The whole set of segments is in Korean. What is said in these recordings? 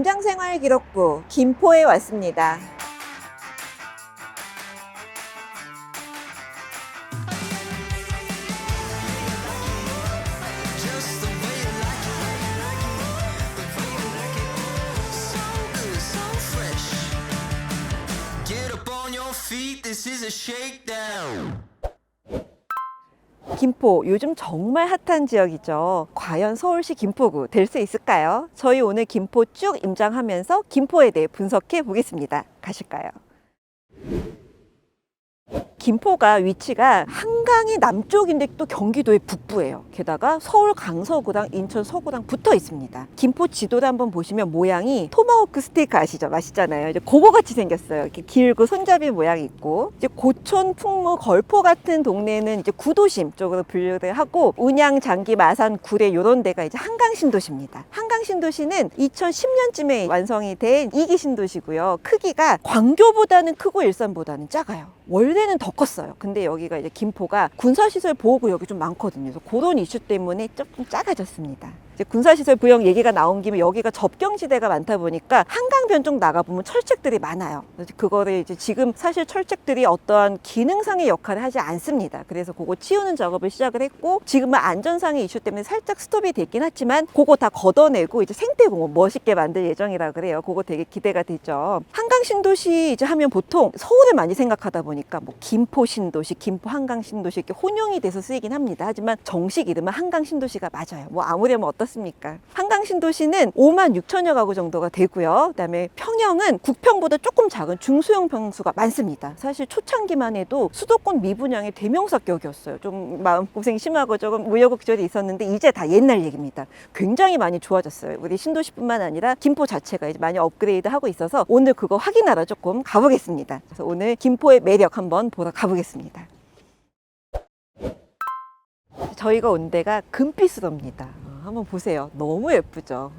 임장생활 기록부 김포에 왔습니다. This is a shakedown. 김포 요즘 정말 핫한 지역이죠. 과연 서울시 김포구 될 수 있을까요? 저희 오늘 김포 쭉 임장하면서 김포에 대해 분석해 보겠습니다. 가실까요? 김포가 위치가 한강이 남쪽인데 또 경기도의 북부예요. 게다가 서울 강서구랑 인천 서구랑 붙어 있습니다. 김포 지도를 한번 보시면 모양이 토마호크 스테이크 아시죠? 맛있잖아요. 이제 그거 같이 생겼어요. 이렇게 길고 손잡이 모양이 있고, 이제 고촌, 풍무, 걸포 같은 동네는 이제 구도심 쪽으로 분류를 하고, 운양, 장기, 마산, 구례 이런 데가 이제 한강 신도시입니다. 한강 신도시는 2010년쯤에 완성이 된 2기 신도시고요. 크기가 광교보다는 크고 일산보다는 작아요. 원래는 더 컸어요. 근데 여기가 이제 김포가 군사시설 보호구역이 좀 많거든요. 그래서 그런 이슈 때문에 조금 작아졌습니다. 이제 군사시설 부영 얘기가 나온 김에 여기가 접경지대가 많다 보니까 한강변 쪽 나가보면 철책들이 많아요. 그래서 그거를 이제 지금 사실 철책들이 어떠한 기능상의 역할을 하지 않습니다. 그래서 그거 치우는 작업을 시작을 했고, 지금은 안전상의 이슈 때문에 살짝 스톱이 됐긴 하지만 그거 다 걷어내고 이제 생태공원 멋있게 만들 예정이라 그래요. 그거 되게 기대가 되죠. 한강 신도시 이제 하면 보통 서울을 많이 생각하다 보니까 뭐 김포 신도시, 김포 한강 신도시 이렇게 혼용이 돼서 쓰이긴 합니다. 하지만 정식 이름은 한강 신도시가 맞아요. 뭐 아무렴 어떻습니까? 한강 신도시는 5만 6천여 가구 정도가 되고요. 그다음에 평형은 국평보다 조금 작은 중소형 평수가 많습니다. 사실 초창기만 해도 수도권 미분양의 대명사격이었어요. 좀 마음고생이 심하고 조금 우여곡절이 있었는데 이제 다 옛날 얘기입니다. 굉장히 많이 좋아졌어요. 우리 신도시뿐만 아니라 김포 자체가 이제 많이 업그레이드 하고 있어서 오늘 그거 확인하러 조금 가보겠습니다. 그래서 오늘 김포의 매력 한번 보러 가보겠습니다. 저희가 온 데가 금피수로입니다. 한번 보세요. 너무 예쁘죠?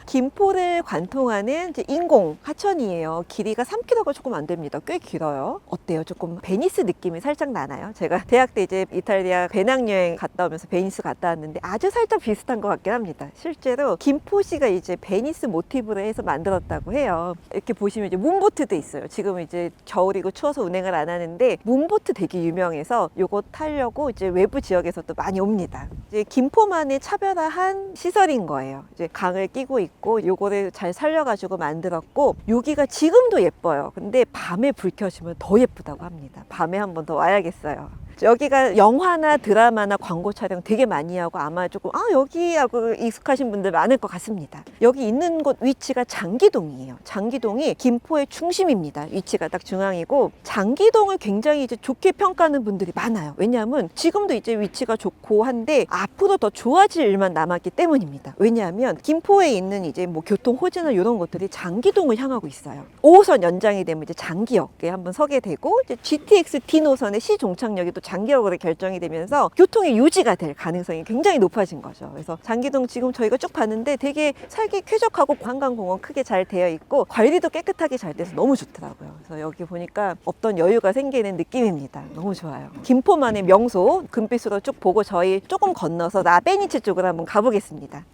김포를 관통하는 이제 인공 하천이에요. 길이가 3km가 조금 안 됩니다. 꽤 길어요. 어때요? 조금 베니스 느낌이 살짝 나나요? 제가 대학 때 이제 이탈리아 배낭여행 갔다 오면서 베니스 갔다 왔는데 아주 살짝 비슷한 것 같긴 합니다. 실제로 김포시가 이제 베니스 모티브로 해서 만들었다고 해요. 이렇게 보시면 이제 문보트도 있어요. 지금 이제 겨울이고 추워서 운행을 안 하는데 문보트 되게 유명해서 요거 타려고 이제 외부 지역에서 또 많이 옵니다. 이제 김포만의 차별화한 시설인 거예요. 이제 강을 끼고 있고 요거를 잘 살려가지고 만들었고, 여기가 지금도 예뻐요. 근데 밤에 불 켜시면 더 예쁘다고 합니다. 밤에 한 번 더 와야겠어요. 여기가 영화나 드라마나 광고 촬영 되게 많이 하고 아마 조금 여기 하고 익숙하신 분들 많을 것 같습니다. 여기 있는 곳 위치가 장기동이에요. 장기동이 김포의 중심입니다. 위치가 딱 중앙이고, 장기동을 굉장히 이제 좋게 평가하는 분들이 많아요. 왜냐하면 지금도 이제 위치가 좋고 한데 앞으로 더 좋아질 일만 남았기 때문입니다. 왜냐하면 김포에 있는 이제 뭐 교통 호재나 이런 것들이 장기동을 향하고 있어요. 5호선 연장이 되면 이제 장기역에 한번 서게 되고, 이제 GTX D 노선의 시종착역이 또 장기역으로 결정이 되면서 교통이 유지가 될 가능성이 굉장히 높아진 거죠. 그래서 장기동 지금 저희가 쭉 봤는데 되게 살기 쾌적하고 관광공원 크게 잘 되어 있고 관리도 깨끗하게 잘 돼서 너무 좋더라고요. 그래서 여기 보니까 없던 여유가 생기는 느낌입니다. 너무 좋아요. 김포만의 명소 금빛으로 쭉 보고 저희 조금 건너서 라베니체 쪽으로 한번 가보겠습니다.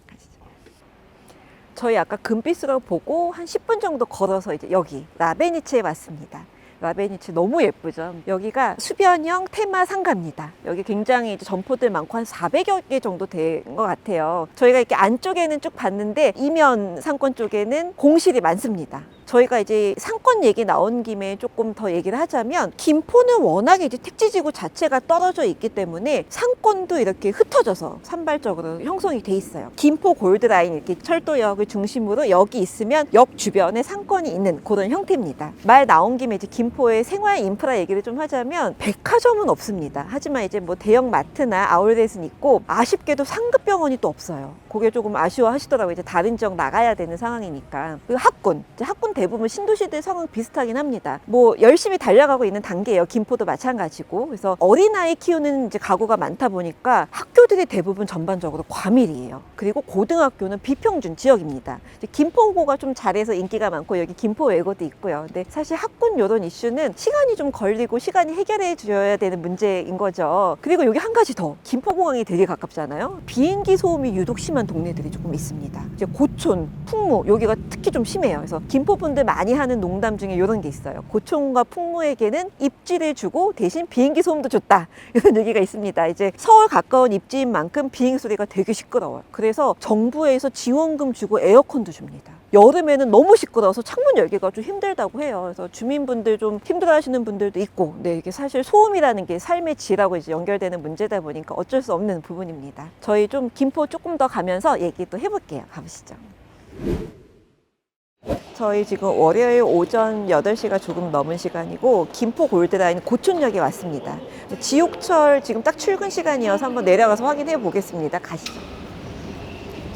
저희 아까 금빛으로 보고 한 10분 정도 걸어서 이제 여기 라베니체에 왔습니다. 라베니체 너무 예쁘죠. 여기가 수변형 테마 상가입니다. 여기 굉장히 이제 점포들 많고 한 400여 개 정도 된 것 같아요. 저희가 이렇게 안쪽에는 쭉 봤는데 이면 상권 쪽에는 공실이 많습니다. 저희가 이제 상권 얘기 나온 김에 조금 더 얘기를 하자면, 김포는 워낙에 이제 택지지구 자체가 떨어져 있기 때문에 상권도 이렇게 흩어져서 산발적으로 형성이 돼 있어요. 김포 골드라인 이렇게 철도역을 중심으로 여기 있으면 역 주변에 상권이 있는 그런 형태입니다. 말 나온 김에 이제 김포의 생활 인프라 얘기를 좀 하자면 백화점은 없습니다. 하지만 이제 뭐 대형 마트나 아울렛은 있고, 아쉽게도 상급병원이 또 없어요. 그게 조금 아쉬워하시더라고요. 이제 다른 지역 나가야 되는 상황이니까. 그리고 학군 대부분 신도시들 상황 비슷하긴 합니다. 뭐 열심히 달려가고 있는 단계예요. 김포도 마찬가지고. 그래서 어린아이 키우는 이제 가구가 많다 보니까 학교들이 대부분 전반적으로 과밀이에요. 그리고 고등학교는 비평준 지역입니다. 이제 김포고가 좀 잘해서 인기가 많고 여기 김포외고도 있고요. 근데 사실 학군 요런 이슈는 시간이 좀 걸리고 시간이 해결해 줘야 되는 문제인 거죠. 그리고 여기 한 가지 더, 김포공항이 되게 가깝잖아요. 비행기 소음이 유독 심한 동네들이 조금 있습니다. 이제 고촌, 풍무 여기가 특히 좀 심해요. 그래서 김포분들 많이 하는 농담 중에 이런 게 있어요. 고촌과 풍무에게는 입지를 주고 대신 비행기 소음도 줬다, 이런 얘기가 있습니다. 이제 서울 가까운 입지인 만큼 비행기 소리가 되게 시끄러워요. 그래서 정부에서 지원금 주고 에어컨도 줍니다. 여름에는 너무 시끄러워서 창문 열기가 좀 힘들다고 해요. 그래서 주민분들 좀 힘들어하시는 분들도 있고, 네, 이게 사실 소음이라는 게 삶의 질하고 이제 연결되는 문제다 보니까 어쩔 수 없는 부분입니다. 저희 좀 김포 조금 더 가면서 얘기 또 해볼게요. 가보시죠. 저희 지금 월요일 오전 8시가 조금 넘은 시간이고 김포 골드라인 고촌역에 왔습니다. 지옥철 지금 딱 출근 시간이어서 한번 내려가서 확인해 보겠습니다. 가시죠.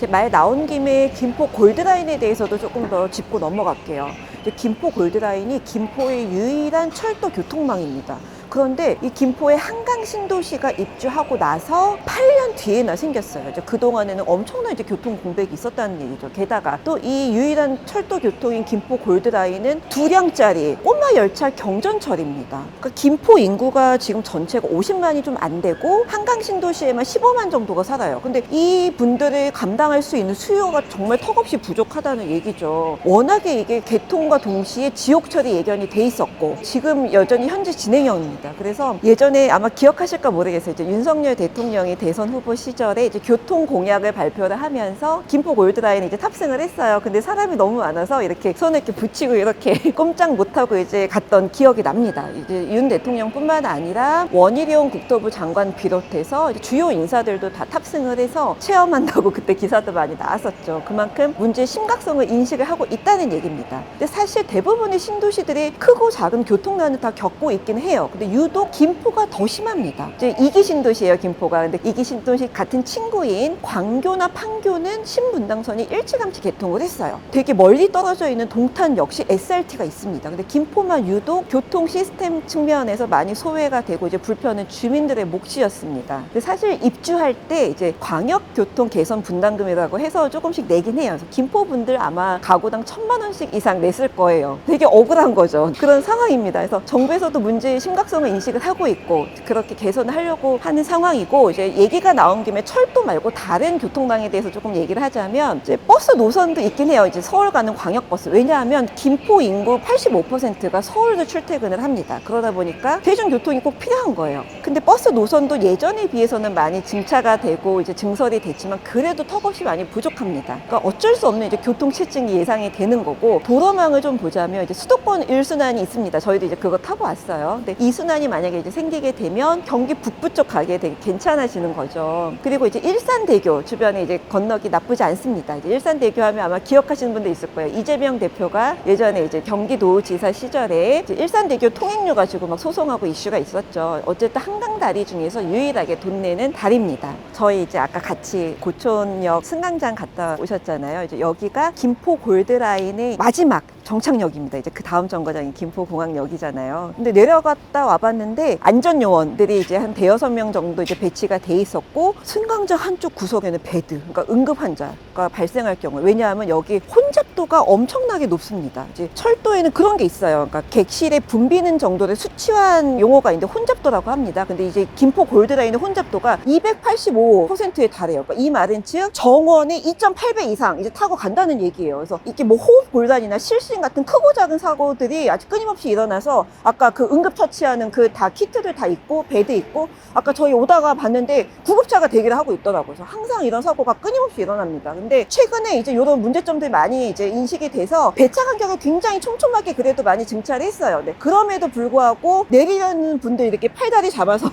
말 나온 김에 김포 골드라인에 대해서도 조금 더 짚고 넘어갈게요. 김포 골드라인이 김포의 유일한 철도 교통망입니다. 그런데 이 김포의 한강 신도시가 입주하고 나서 8년 뒤에나 생겼어요. 이제 그동안에는 엄청난 이제 교통 공백이 있었다는 얘기죠. 게다가 또 이 유일한 철도 교통인 김포 골드라인은 2량짜리 꼬마 열차 경전철입니다. 그러니까 김포 인구가 지금 전체가 50만이 좀 안 되고 한강 신도시에만 15만 정도가 살아요. 근데 이 분들을 감당할 수 있는 수요가 정말 턱없이 부족하다는 얘기죠. 워낙에 이게 개통과 동시에 지옥철이 예견이 돼 있었고 지금 여전히 현재 진행형입니다. 그래서 예전에 아마 기억하실까 모르겠어요. 이제 윤석열 대통령이 대선 후보 시절에 이제 교통 공약을 발표를 하면서 김포 골드라인에 이제 탑승을 했어요. 근데 사람이 너무 많아서 이렇게 손을 이렇게 붙이고 이렇게 꼼짝 못하고 이제 갔던 기억이 납니다. 이제 윤 대통령뿐만 아니라 원희룡 국토부 장관 비롯해서 이제 주요 인사들도 다 탑승을 해서 체험한다고 그때 기사도 많이 나왔었죠. 그만큼 문제의 심각성을 인식을 하고 있다는 얘기입니다. 근데 사실 대부분의 신도시들이 크고 작은 교통난을 다 겪고 있긴 해요. 근데 유독 김포가 더 심합니다. 이제 2기 신도시예요, 김포가. 근데 2기 신도시 같은 친구인 광교나 판교는 신분당선이 일찌감치 개통을 했어요. 되게 멀리 떨어져 있는 동탄 역시 SRT가 있습니다. 근데 김포만 유독 교통 시스템 측면에서 많이 소외가 되고 이제 불편은 주민들의 몫이었습니다. 근데 사실 입주할 때 이제 광역교통 개선 분담금이라고 해서 조금씩 내긴 해요. 그래서 김포 분들 아마 가구당 1,000만 원씩 이상 냈을 거예요. 되게 억울한 거죠. 그런 상황입니다. 그래서 정부에서도 문제의 심각성을 인식을 하고 있고 그렇게 개선을 하려고 하는 상황이고, 이제 얘기가 나온 김에 철도 말고 다른 교통망에 대해서 조금 얘기를 하자면 이제 버스 노선도 있긴 해요. 이제 서울 가는 광역버스. 왜냐하면 김포 인구 85%가 서울로 출퇴근을 합니다. 그러다 보니까 대중교통이 꼭 필요한 거예요. 근데 버스 노선도 예전에 비해서는 많이 증차가 되고 이제 증설이 됐지만 그래도 턱없이 많이 부족합니다. 그러니까 어쩔 수 없는 이제 교통체증이 예상이 되는 거고, 도로망을 좀 보자면 이제 수도권 1순환이 있습니다. 저희도 이제 그거 타고 왔어요. 근데 2순환이 만약에 이제 생기게 되면 경기 북부 쪽 가게 되게 괜찮아지는 거죠. 그리고 이제 일산대교 주변에 이제 건너기 나쁘지 않습니다. 이제 일산대교 하면 아마 기억하시는 분도 있을 거예요. 이재명 대표가 예전에 이제 경기도지사 시절에 이제 일산대교 통행료 가지고 막 소송하고 이슈가 있었죠. 어쨌든 한강 다리 중에서 유일하게 돈 내는 다리입니다. 저희 이제 아까 같이 고촌역 승강장 갔다 오셨잖아요. 이제 여기가 김포 골드라인의 마지막 정착역입니다. 이제 그 다음 정거장이 김포공항역이잖아요. 근데 내려갔다 와봤는데 안전요원들이 이제 한 5-6명 정도 이제 배치가 돼 있었고, 승강장 한쪽 구석에는 베드, 그러니까 응급 환자가 발생할 경우, 왜냐하면 여기 혼잡도가 엄청나게 높습니다. 이제 철도에는 그런 게 있어요. 그러니까 객실에 붐비는 정도의 수치환 용어가 있는데 혼잡도라고 합니다. 근데 이제 김포 골드라인의 혼잡도가 285%에 달해요. 그러니까 이 말은 즉 정원의 2.8배 이상 이제 타고 간다는 얘기예요. 그래서 이게 뭐 호흡 곤란이나 실신 같은 크고 작은 사고들이 아주 끊임없이 일어나서, 아까 그 응급 처치하는 그 다 키트들 다 있고 베드 있고, 아까 저희 오다가 봤는데 구급차가 대기를 하고 있더라고요. 그래서 항상 이런 사고가 끊임없이 일어납니다. 근데 최근에 이제 이런 문제점들이 많이 이제 인식이 돼서 배차 간격을 굉장히 촘촘하게 그래도 많이 증차를 했어요. 네, 그럼에도 불구하고 내리려는 분들 이렇게 팔다리 잡아서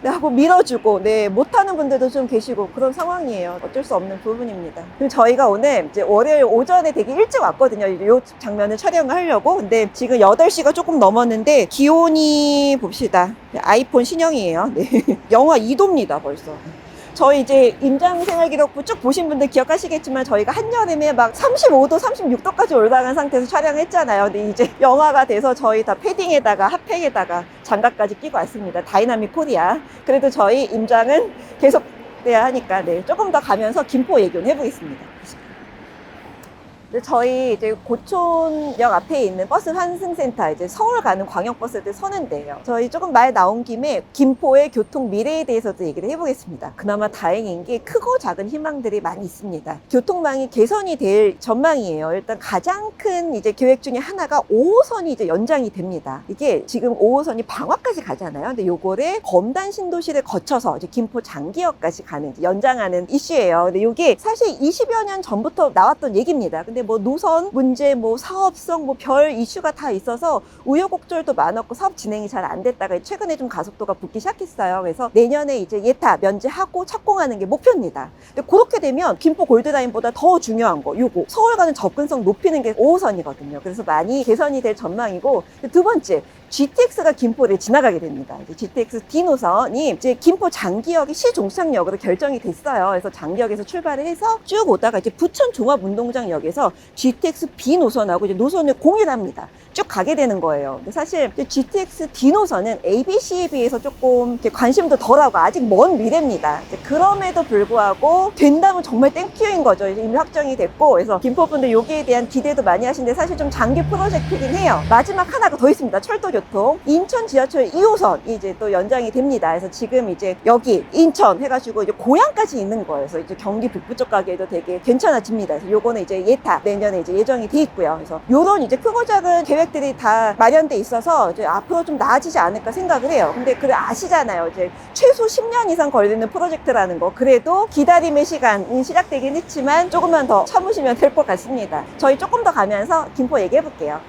네, 하고 밀어주고, 네, 못하는 분들도 좀 계시고 그런 상황이에요. 어쩔 수 없는 부분입니다. 그럼 저희가 오늘 이제 월요일 오전에 되게 일찍 왔거든요. 이 장면을 촬영을 하려고. 근데 지금 8시가 조금 넘었는데 기온이 봅시다. 아이폰 신형이에요. 네. 영하 2도입니다, 벌써. 저희 이제 임장 생활 기록부 쭉 보신 분들 기억하시겠지만 저희가 한여름에 막 35도, 36도까지 올라간 상태에서 촬영했잖아요. 근데 이제 영화가 돼서 저희 다 패딩에다가 핫팩에다가 장갑까지 끼고 왔습니다. 다이나믹 코리아. 그래도 저희 임장은 계속 돼야 하니까 네, 조금 더 가면서 김포 얘기 좀 해보겠습니다. 저희 이제 고촌역 앞에 있는 버스 환승센터, 이제 서울 가는 광역버스들 서는데요. 저희 조금 말 나온 김에 김포의 교통 미래에 대해서도 얘기를 해보겠습니다. 그나마 다행인 게 크고 작은 희망들이 많이 있습니다. 교통망이 개선이 될 전망이에요. 일단 가장 큰 이제 계획 중에 하나가 5호선이 이제 연장이 됩니다. 이게 지금 5호선이 방화까지 가잖아요. 근데 요거를 검단 신도시를 거쳐서 이제 김포 장기역까지 가는 이제 연장하는 이슈예요. 근데 요게 사실 20여 년 전부터 나왔던 얘기입니다. 근데 뭐 노선 문제, 뭐 사업성, 뭐 별 이슈가 다 있어서 우여곡절도 많았고 사업 진행이 잘 안 됐다가 최근에 좀 가속도가 붙기 시작했어요. 그래서 내년에 이제 예타 면제하고 착공하는 게 목표입니다. 근데 그렇게 되면 김포 골드라인보다 더 중요한 거 요거 서울 가는 접근성 높이는 게 5호선이거든요. 그래서 많이 개선이 될 전망이고, 두 번째 GTX가 김포를 지나가게 됩니다. 이제 GTX D 노선이 이제 김포 장기역이 시종착역으로 결정이 됐어요. 그래서 장기역에서 출발을 해서 쭉 오다가 이제 부천 종합운동장역에서 GTX B 노선하고 이제 노선을 공유합니다. 쭉 가게 되는 거예요. 근데 사실 GTX D 노선은 ABC에 비해서 조금 이렇게 관심도 덜하고 아직 먼 미래입니다. 그럼에도 불구하고 된다면 정말 땡큐인 거죠. 이제 이미 확정이 됐고, 그래서 김포분들 여기에 대한 기대도 많이 하시는데 사실 좀 장기 프로젝트긴 해요. 마지막 하나가 더 있습니다. 철도교통. 인천 지하철 2호선이 이제 또 연장이 됩니다. 그래서 지금 이제 여기 인천 해가지고 이제 고양까지 있는 거예요. 그래서 이제 경기 북부 쪽 가기에도 되게 괜찮아집니다. 그래서 요거는 이제 예타 내년에 이제 예정이 돼 있고요. 그래서 요런 이제 크고 작은 계획들이 다 마련돼 있어서 이제 앞으로 좀 나아지지 않을까 생각을 해요. 근데 그래 아시잖아요. 이제 최소 10년 이상 걸리는 프로젝트라는 거. 그래도 기다림의 시간이 시작되긴 했지만 조금만 더 참으시면 될 것 같습니다. 저희 조금 더 가면서 김포 얘기해 볼게요.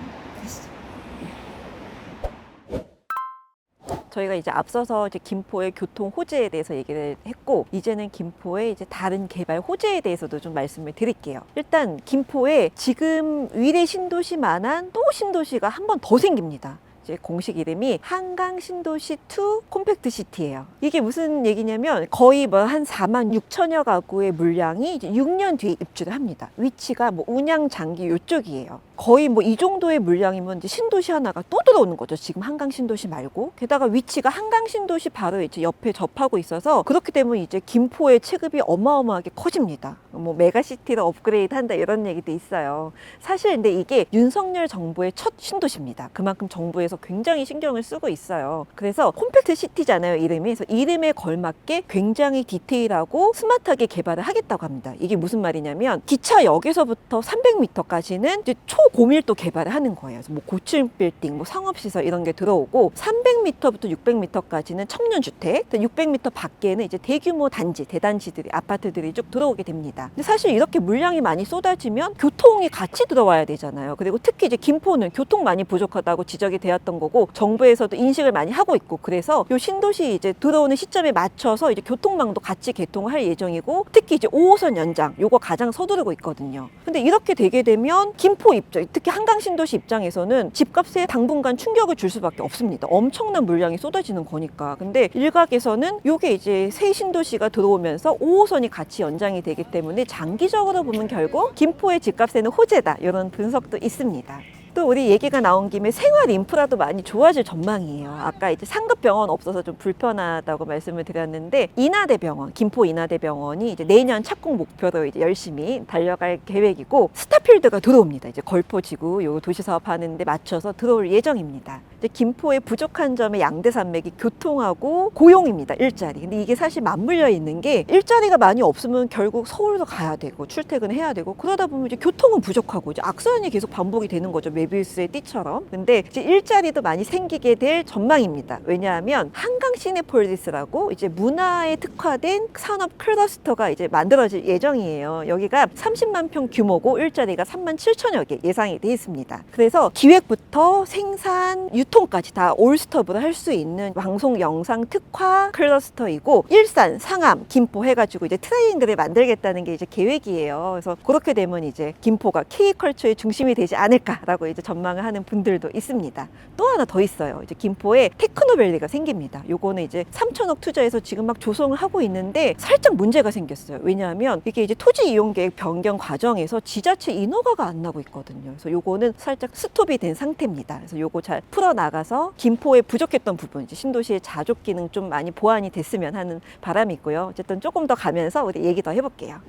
저희가 이제 앞서서 이제 김포의 교통 호재에 대해서 얘기를 했고, 이제는 김포의 이제 다른 개발 호재에 대해서도 좀 말씀을 드릴게요. 일단 김포에 지금 위례 신도시만한 또 신도시가 한 번 더 생깁니다. 공식 이름이 한강 신도시 2 콤팩트 시티예요. 이게 무슨 얘기냐면 거의 뭐 한 4만 6천여 가구의 물량이 이제 6년 뒤에 입주를 합니다. 위치가 뭐 운양 장기 요쪽이에요. 거의 뭐 이 정도의 물량이면 이제 신도시 하나가 또 들어오는 거죠. 지금 한강 신도시 말고. 게다가 위치가 한강 신도시 바로 이제 옆에 접하고 있어서 그렇게 되면 이제 김포의 체급이 어마어마하게 커집니다. 뭐 메가시티로 업그레이드 한다 이런 얘기도 있어요. 사실 근데 이게 윤석열 정부의 첫 신도시입니다. 그만큼 정부에서 굉장히 신경을 쓰고 있어요. 그래서 콤팩트 시티잖아요, 이름이. 그래서 이름에 걸맞게 굉장히 디테일하고 스마트하게 개발을 하겠다고 합니다. 이게 무슨 말이냐면 기차역에서부터 300m까지는 이제 초고밀도 개발을 하는 거예요. 그래서 뭐 고층 빌딩, 뭐 상업시설 이런 게 들어오고 300m부터 600m까지는 청년주택, 600m 밖에는 이제 대규모 단지, 대단지들이, 아파트들이 쭉 들어오게 됩니다. 근데 사실 이렇게 물량이 많이 쏟아지면 교통이 같이 들어와야 되잖아요. 그리고 특히 이제 김포는 교통 많이 부족하다고 지적이 되었던 거고 정부에서도 인식을 많이 하고 있고, 그래서 요 신도시 이제 들어오는 시점에 맞춰서 이제 교통망도 같이 개통을 할 예정이고, 특히 이제 5호선 연장 요거 가장 서두르고 있거든요. 근데 이렇게 되게 되면 김포 입장, 특히 한강 신도시 입장에서는 집값에 당분간 충격을 줄 수밖에 없습니다. 엄청난 물량이 쏟아지는 거니까. 근데 일각에서는 요게 이제 새 신도시가 들어오면서 5호선이 같이 연장이 되기 때문에 장기적으로 보면 결국 김포의 집값에는 호재다, 이런 분석도 있습니다. 또 우리 얘기가 나온 김에 생활 인프라도 많이 좋아질 전망이에요. 아까 이제 상급병원 없어서 좀 불편하다고 말씀을 드렸는데, 인하대병원, 김포 인하대병원이 이제 내년 착공 목표로 이제 열심히 달려갈 계획이고, 스타필드가 들어옵니다. 이제 걸포지구 요 도시사업 하는데 맞춰서 들어올 예정입니다. 이제 김포의 부족한 점의 양대산맥이 교통하고 고용입니다. 일자리. 근데 이게 사실 맞물려 있는 게, 일자리가 많이 없으면 결국 서울도 가야 되고 출퇴근을 해야 되고, 그러다 보면 이제 교통은 부족하고 이제 악순환이 계속 반복이 되는 거죠. 메비우스의 띠처럼. 근데 이제 일자리도 많이 생기게 될 전망입니다. 왜냐하면 한강 시내폴리스라고 이제 문화에 특화된 산업 클러스터가 이제 만들어질 예정이에요. 여기가 30만 평 규모고 일자리가 3만 7천여 개 예상이 돼 있습니다. 그래서 기획부터 생산, 유통까지 다 올스톱으로 할 수 있는 방송 영상 특화 클러스터이고, 일산, 상암, 김포 해가지고 이제 트라이앵글을 만들겠다는 게 이제 계획이에요. 그래서 그렇게 되면 이제 김포가 K컬처의 중심이 되지 않을까라고 이제 전망을 하는 분들도 있습니다. 또 하나 더 있어요. 이제 김포에 테크노밸리가 생깁니다. 요거는 이제 3천억 투자해서 지금 막 조성을 하고 있는데 살짝 문제가 생겼어요. 왜냐하면 이게 이제 토지 이용 계획 변경 과정에서 지자체 인허가가 안 나고 있거든요. 그래서 요거는 살짝 스톱이 된 상태입니다. 그래서 요거 잘 풀어 나가서 김포에 부족했던 부분, 이제 신도시의 자족 기능 좀 많이 보완이 됐으면 하는 바람이 있고요. 어쨌든 조금 더 가면서 우리 얘기 더 해볼게요.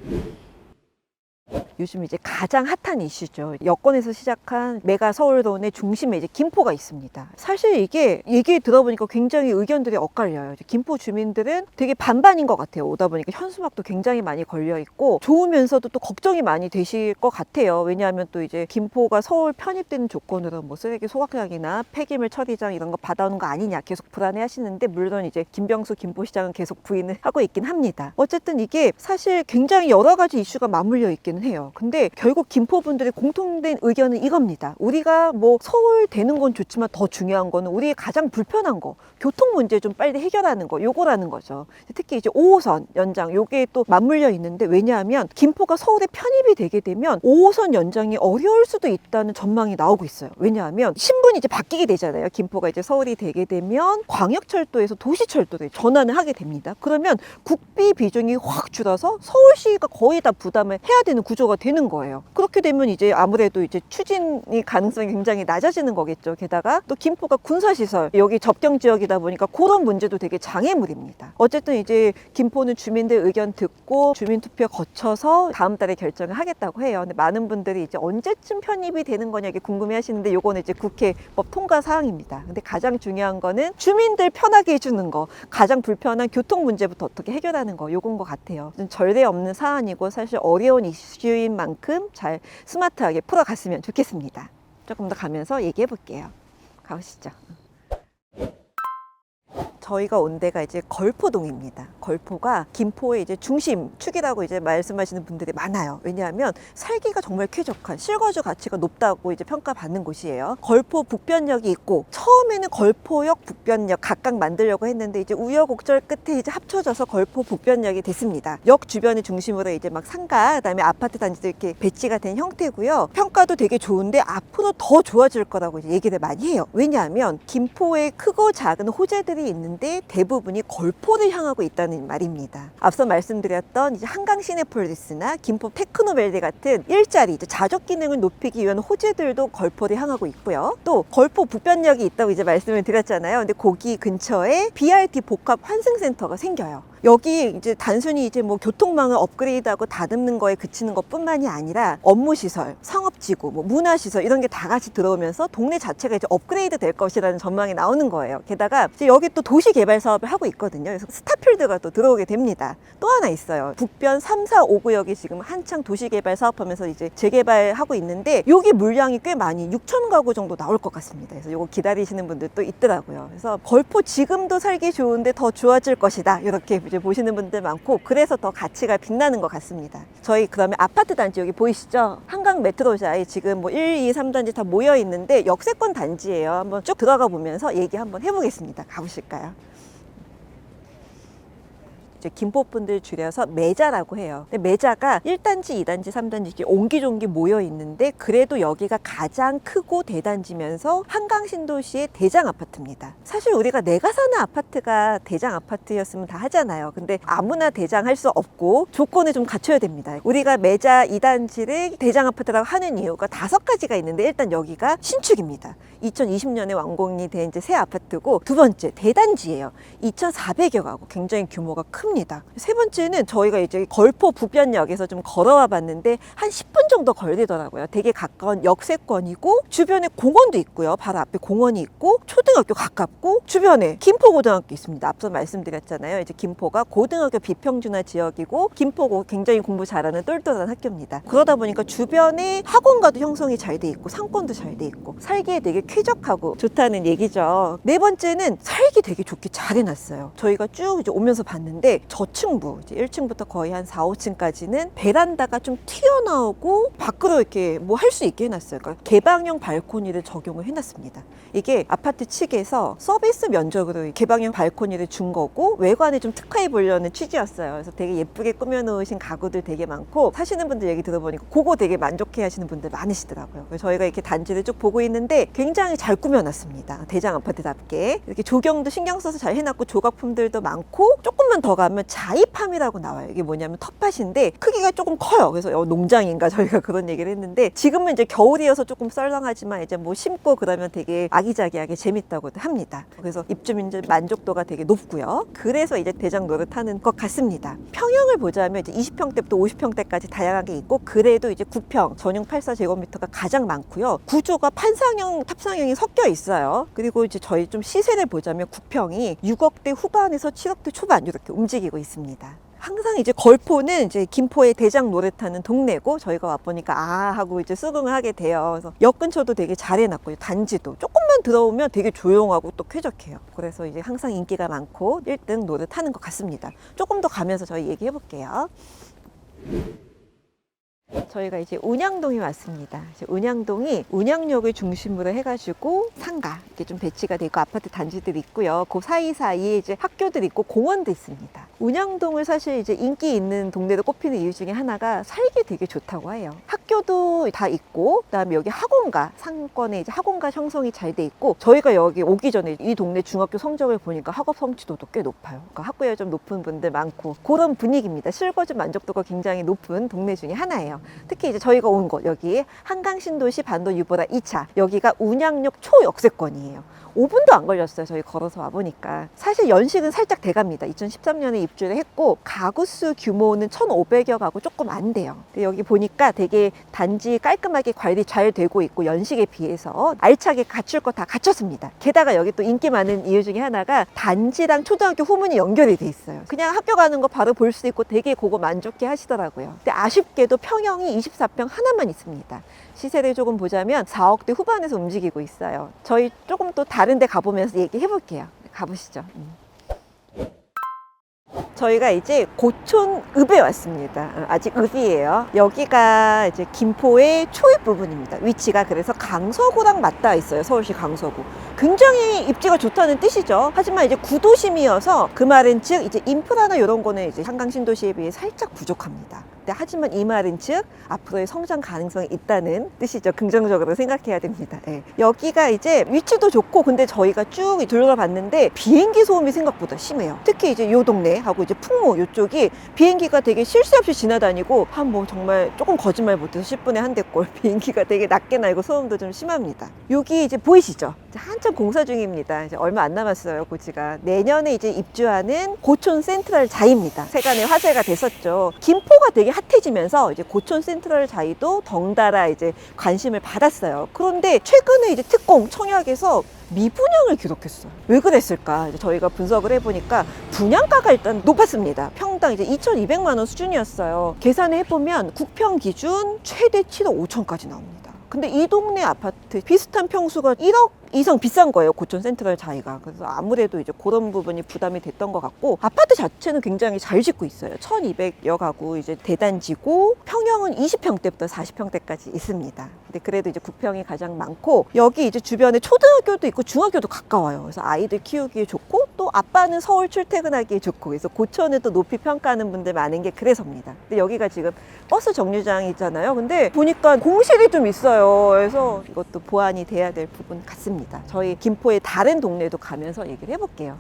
요즘 이제 가장 핫한 이슈죠. 여권에서 시작한 메가 서울론의 중심에 이제 김포가 있습니다. 사실 이게 얘기 들어보니까 굉장히 의견들이 엇갈려요. 이제 김포 주민들은 되게 반반인 것 같아요. 오다 보니까 현수막도 굉장히 많이 걸려 있고 좋으면서도 또 걱정이 많이 되실 것 같아요. 왜냐하면 또 이제 김포가 서울 편입되는 조건으로 뭐 쓰레기 소각장이나 폐기물 처리장 이런 거 받아오는 거 아니냐 계속 불안해 하시는데, 물론 이제 김병수 김포시장은 계속 부인을 하고 있긴 합니다. 어쨌든 이게 사실 굉장히 여러 가지 이슈가 맞물려 있기는 해요. 근데 결국 김포 분들의 공통된 의견은 이겁니다. 우리가 뭐 서울 되는 건 좋지만 더 중요한 거는 우리의 가장 불편한 거, 교통 문제 좀 빨리 해결하는 거, 요거라는 거죠. 특히 이제 5호선 연장, 요게 또 맞물려 있는데, 왜냐하면 김포가 서울에 편입이 되게 되면 5호선 연장이 어려울 수도 있다는 전망이 나오고 있어요. 왜냐하면 신분이 이제 바뀌게 되잖아요. 김포가 이제 서울이 되게 되면 광역철도에서 도시철도로 전환을 하게 됩니다. 그러면 국비 비중이 확 줄어서 서울시가 거의 다 부담을 해야 되는 구조가 되는 거예요. 그렇게 되면 이제 아무래도 이제 추진이 가능성이 굉장히 낮아지는 거겠죠. 게다가 또 김포가 군사시설, 여기 접경 지역이다 보니까 그런 문제도 되게 장애물입니다. 어쨌든 이제 김포는 주민들 의견 듣고 주민투표 거쳐서 다음 달에 결정을 하겠다고 해요. 근데 많은 분들이 이제 언제쯤 편입이 되는 거냐 이게 궁금해 하시는데, 요거는 이제 국회 법 통과 사항입니다. 근데 가장 중요한 거는 주민들 편하게 해주는 거, 가장 불편한 교통 문제부터 어떻게 해결하는 거, 요건 것 같아요. 좀 전례 없는 사안이고 사실 어려운 이슈인 만큼 잘 스마트하게 풀어갔으면 좋겠습니다. 조금 더 가면서 얘기해 볼게요. 가보시죠. 저희가 온 데가 이제 걸포동입니다. 걸포가 김포의 이제 중심축이라고 이제 말씀하시는 분들이 많아요. 왜냐하면 살기가 정말 쾌적한, 실거주 가치가 높다고 이제 평가받는 곳이에요. 걸포 북변역이 있고, 처음에는 걸포역, 북변역 각각 만들려고 했는데 이제 우여곡절 끝에 이제 합쳐져서 걸포 북변역이 됐습니다. 역 주변을 중심으로 이제 막 상가, 그다음에 아파트 단지도 이렇게 배치가 된 형태고요. 평가도 되게 좋은데 앞으로 더 좋아질 거라고 이제 얘기를 많이 해요. 왜냐하면 김포에 크고 작은 호재들이 있는데 대부분이 걸포를 향하고 있다는 말입니다. 앞서 말씀드렸던 이제 한강 시내폴리스나 김포 테크노밸리 같은 일자리, 이제 자족 기능을 높이기 위한 호재들도 걸포를 향하고 있고요. 또 걸포 북변역이 있다고 이제 말씀을 드렸잖아요. 근데 거기 근처에 BRT 복합 환승센터가 생겨요. 여기 이제 단순히 이제 뭐 교통망을 업그레이드하고 다듬는 거에 그치는 것뿐만이 아니라 업무시설, 상업지구, 뭐 문화시설 이런 게 다 같이 들어오면서 동네 자체가 이제 업그레이드 될 것이라는 전망이 나오는 거예요. 게다가 이제 여기 또 도시개발 사업을 하고 있거든요. 그래서 스타필드가 또 들어오게 됩니다. 또 하나 있어요. 북변 3, 4, 5구역이 지금 한창 도시개발 사업하면서 이제 재개발하고 있는데, 여기 물량이 꽤 많이 6천 가구 정도 나올 것 같습니다. 그래서 이거 기다리시는 분들도 있더라고요. 그래서 걸포 지금도 살기 좋은데 더 좋아질 것이다, 이렇게 이제 보시는 분들 많고, 그래서 더 가치가 빛나는 것 같습니다. 저희 그러면 아파트 단지 여기 보이시죠? 한강 메트로자에 지금 뭐 1, 2, 3단지 다 모여 있는데 역세권 단지예요. 한번 쭉 들어가 보면서 얘기 한번 해보겠습니다. 가보실까요? 이제 김포분들 줄여서 매자라고 해요. 근데 매자가 1단지, 2단지, 3단지 이렇게 옹기종기 모여 있는데, 그래도 여기가 가장 크고 대단지면서 한강 신도시의 대장 아파트입니다. 사실 우리가 내가 사는 아파트가 대장 아파트였으면 다 하잖아요. 근데 아무나 대장 할 수 없고 조건을 좀 갖춰야 됩니다. 우리가 매자 2단지를 대장 아파트라고 하는 이유가 5가지가 있는데, 일단 여기가 신축입니다. 2020년에 완공이 된 이제 새 아파트고, 두 번째 대단지예요. 2,400여 가구, 굉장히 규모가 큽니다. 세 번째는 저희가 이제 걸포 북변역에서 좀 걸어와 봤는데 한 10분 정도 걸리더라고요. 되게 가까운 역세권이고, 주변에 공원도 있고요. 바로 앞에 공원이 있고, 초등학교 가깝고, 주변에 김포고등학교 있습니다. 앞서 말씀드렸잖아요. 이제 김포가 고등학교 비평준화 지역이고, 김포고 굉장히 공부 잘하는 똘똘한 학교입니다. 그러다 보니까 주변에 학원가도 형성이 잘 돼 있고, 상권도 잘 돼 있고, 살기에 되게 쾌적하고 좋다는 얘기죠. 네 번째는 살기 되게 좋게 잘 해놨어요. 저희가 쭉 이제 오면서 봤는데 있는데 저층부 이제 1층부터 거의 한 4, 5층까지는 베란다가 좀 튀어나오고 밖으로 이렇게 뭐 할 수 있게 해놨어요. 그러니까 개방형 발코니를 적용을 해놨습니다. 이게 아파트 측에서 서비스 면적으로 개방형 발코니를 준 거고 외관에 좀 특화해 보려는 취지였어요. 그래서 되게 예쁘게 꾸며놓으신 가구들 되게 많고 사시는 분들 얘기 들어보니까 그거 되게 만족해 하시는 분들 많으시더라고요. 그래서 저희가 이렇게 단지를 쭉 보고 있는데 굉장히 잘 꾸며놨습니다. 대장 아파트답게 이렇게 조경도 신경 써서 잘 해놨고 조각품들도 많고 조금만 더 가면 자이팜이라고 나와요. 이게 뭐냐면 텃밭인데 크기가 조금 커요. 그래서 농장인가 저희가 그런 얘기를 했는데 지금은 이제 겨울이어서 조금 썰렁하지만 이제 뭐 심고 그러면 되게 아기자기하게 재밌다고 합니다. 그래서 입주민들 만족도가 되게 높고요. 그래서 이제 대장 노릇하는 것 같습니다. 평형을 보자면 이제 20평대부터 50평대까지 다양하게 있고 그래도 이제 9평 전용 84제곱미터가 가장 많고요. 구조가 판상형, 탑상형이 섞여 있어요. 그리고 이제 저희 좀 시세를 보자면 9평이 6억대 후반에서 7억대 초반 이렇게 움직이고 있습니다. 항상 이제 걸포는 이제 김포의 대장 노릇하는 동네고 저희가 와보니까 아 하고 이제 수긍을 하게 돼요. 그래서 역 근처도 되게 잘 해놨고요. 단지도 조금만 들어오면 되게 조용하고 또 쾌적해요. 그래서 이제 항상 인기가 많고 1등 노릇하는 것 같습니다. 조금 더 가면서 저희 얘기해 볼게요. 저희가 이제 운양동에 왔습니다. 이제 운양동이 운양역을 중심으로 해가지고 상가 이렇게 좀 배치가 되고 아파트 단지들이 있고요. 그 사이사이에 이제 학교들이 있고 공원도 있습니다. 운양동을 사실 이제 인기 있는 동네로 꼽히는 이유 중에 하나가 살기 되게 좋다고 해요. 학교도 다 있고 그다음에 여기 학원가 상권에 이제 학원가 형성이 잘 돼 있고 저희가 여기 오기 전에 이 동네 중학교 성적을 보니까 학업 성취도도 꽤 높아요. 그러니까 학구열 좀 높은 분들 많고 그런 분위기입니다. 실거주 만족도가 굉장히 높은 동네 중에 하나예요. 특히 이제 저희가 온 곳 여기 한강신도시 반도 유보라 2차 여기가 운양역 초역세권이에요. 5분도 안 걸렸어요. 저희 걸어서 와보니까. 사실 연식은 살짝 돼갑니다. 2013년에 입주를 했고 가구수 규모는 1,500여 가구 조금 안 돼요. 근데 여기 보니까 되게 단지 깔끔하게 관리 잘 되고 있고 연식에 비해서 알차게 갖출 거 다 갖췄습니다. 게다가 여기 또 인기 많은 이유 중에 하나가 단지랑 초등학교 후문이 연결이 돼 있어요. 그냥 학교 가는 거 바로 볼 수 있고 되게 그거 만족해 하시더라고요. 근데 아쉽게도 평형이 24평 하나만 있습니다. 시세를 조금 보자면 4억대 후반에서 움직이고 있어요. 저희 조금 또 다른 데 가보면서 얘기해 볼게요. 가보시죠. 저희가 이제 고촌읍에 왔습니다. 아직 읍이에요. 여기가 이제 김포의 초입 부분입니다. 위치가 그래서 강서구랑 맞닿아 있어요. 서울시 강서구. 굉장히 입지가 좋다는 뜻이죠. 하지만 이제 구도심이어서 그 말은 즉 이제 인프라나 이런 거는 이제 한강신도시에 비해 살짝 부족합니다. 근데 하지만 이 말은 즉 앞으로의 성장 가능성이 있다는 뜻이죠. 긍정적으로 생각해야 됩니다. 네. 여기가 이제 위치도 좋고 근데 저희가 쭉 둘러봤는데 비행기 소음이 생각보다 심해요. 특히 이제 요 동네하고 이제 풍무 이쪽이 비행기가 되게 쉴 새 없이 지나다니고 한 뭐 정말 조금 거짓말 못해서 10분에 한 대꼴 비행기가 되게 낮게 날고 소음도 좀 심합니다. 여기 이제 보이시죠? 한참 공사 중입니다. 이제 얼마 안 남았어요. 고지가 내년에 이제 입주하는 고촌 센트럴 자이입니다. 세간의 화제가 됐었죠. 김포가 되게 핫해지면서 이제 고촌 센트럴 자이도 덩달아 이제 관심을 받았어요. 그런데 최근에 이제 특공 청약에서 미분양을 기록했어요. 왜 그랬을까? 이제 저희가 분석을 해보니까 분양가가 일단 높았습니다. 평당 이제 2,200만 원 수준이었어요. 계산을 해보면 9평 기준 최대 7억 5천까지 나옵니다. 근데 이 동네 아파트 비슷한 평수가 1억 이상 비싼 거예요. 고촌 센트럴 자이가. 그래서 아무래도 이제 그런 부분이 부담이 됐던 것 같고 아파트 자체는 굉장히 잘 짓고 있어요. 1,200여 가구 이제 대단지고 평형은 20평대부터 40평대까지 있습니다. 근데 그래도 이제 9평이 가장 많고 여기 이제 주변에 초등학교도 있고 중학교도 가까워요. 그래서 아이들 키우기에 좋고 또 아빠는 서울 출퇴근하기에 좋고 그래서 고촌을 또 높이 평가하는 분들 많은 게 그래서입니다. 근데 여기가 지금 버스 정류장이잖아요. 근데 보니까 공실이 좀 있어요. 그래서 이것도 보완이 돼야 될 부분 같습니다. 저희 김포의 다른 동네도 가면서 얘기를 해볼게요.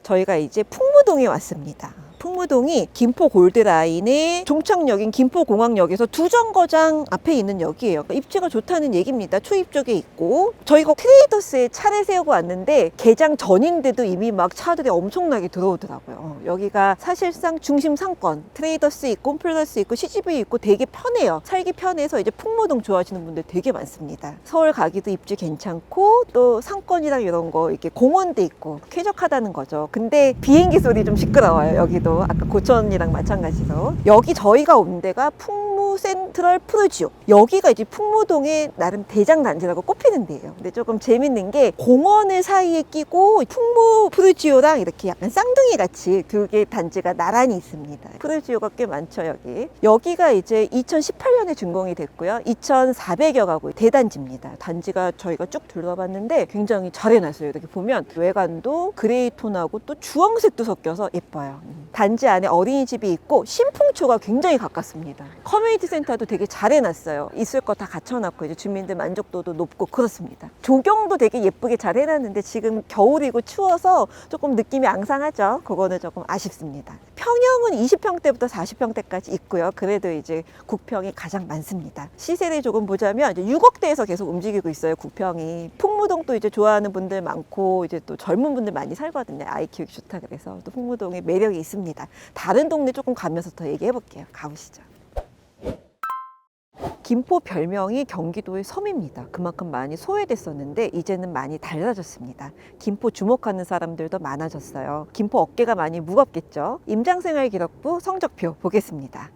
저희가 이제 풍무동에 왔습니다. 풍무동이 김포 골드라인의 종착역인 김포공항역에서 두 정거장 앞에 있는 역이에요. 그러니까 입지가 좋다는 얘기입니다. 초입 쪽에 있고 저희가 트레이더스에 차를 세우고 왔는데 개장 전인데도 이미 막 차들이 엄청나게 들어오더라고요. 여기가 사실상 중심 상권 트레이더스 있고 홈플러스 있고 CGV 있고 되게 편해요. 살기 편해서 이제 풍무동 좋아하시는 분들 되게 많습니다. 서울 가기도 입지 괜찮고 또 상권이랑 이런 거 이렇게 공원도 있고 쾌적하다는 거죠. 근데 비행기 소리 좀 시끄러워요. 여기도 아까 고천이랑 마찬가지로 여기 저희가 온 데가 풍무 김포 센트럴 푸르지오. 여기가 이제 풍무동의 나름 대장 단지라고 꼽히는 데예요. 근데 조금 재밌는 게 공원을 사이에 끼고 풍무 푸르지오랑 이렇게 약간 쌍둥이 같이 두 개 단지가 나란히 있습니다. 푸르지오가 꽤 많죠, 여기. 여기가 이제 2018년에 준공이 됐고요. 2,400여 가구 대단지입니다. 단지가 저희가 쭉 둘러봤는데 굉장히 잘 해놨어요. 이렇게 보면 외관도 그레이 톤하고 또 주황색도 섞여서 예뻐요. 단지 안에 어린이집이 있고 신풍초가 굉장히 가깝습니다. 커뮤니티 센터도 되게 잘 해놨어요. 있을 거 다 갖춰놨고 이제 주민들 만족도도 높고 그렇습니다. 조경도 되게 예쁘게 잘 해놨는데 지금 겨울이고 추워서 조금 느낌이 앙상하죠. 그거는 조금 아쉽습니다. 평형은 20평대부터 40평대까지 있고요. 그래도 이제 국평이 가장 많습니다. 시세를 조금 보자면 이제 6억대에서 계속 움직이고 있어요. 국평이. 풍무동도 이제 좋아하는 분들 많고 이제 또 젊은 분들 많이 살거든요. 아이 키우기 좋다 그래서 또 풍무동에 매력이 있습니다. 다른 동네 조금 가면서 더 얘기해 볼게요. 가보시죠. 김포 별명이 경기도의 섬입니다. 그만큼 많이 소외됐었는데 이제는 많이 달라졌습니다. 김포 주목하는 사람들도 많아졌어요. 김포 어깨가 많이 무겁겠죠. 임장생활기록부 성적표 보겠습니다.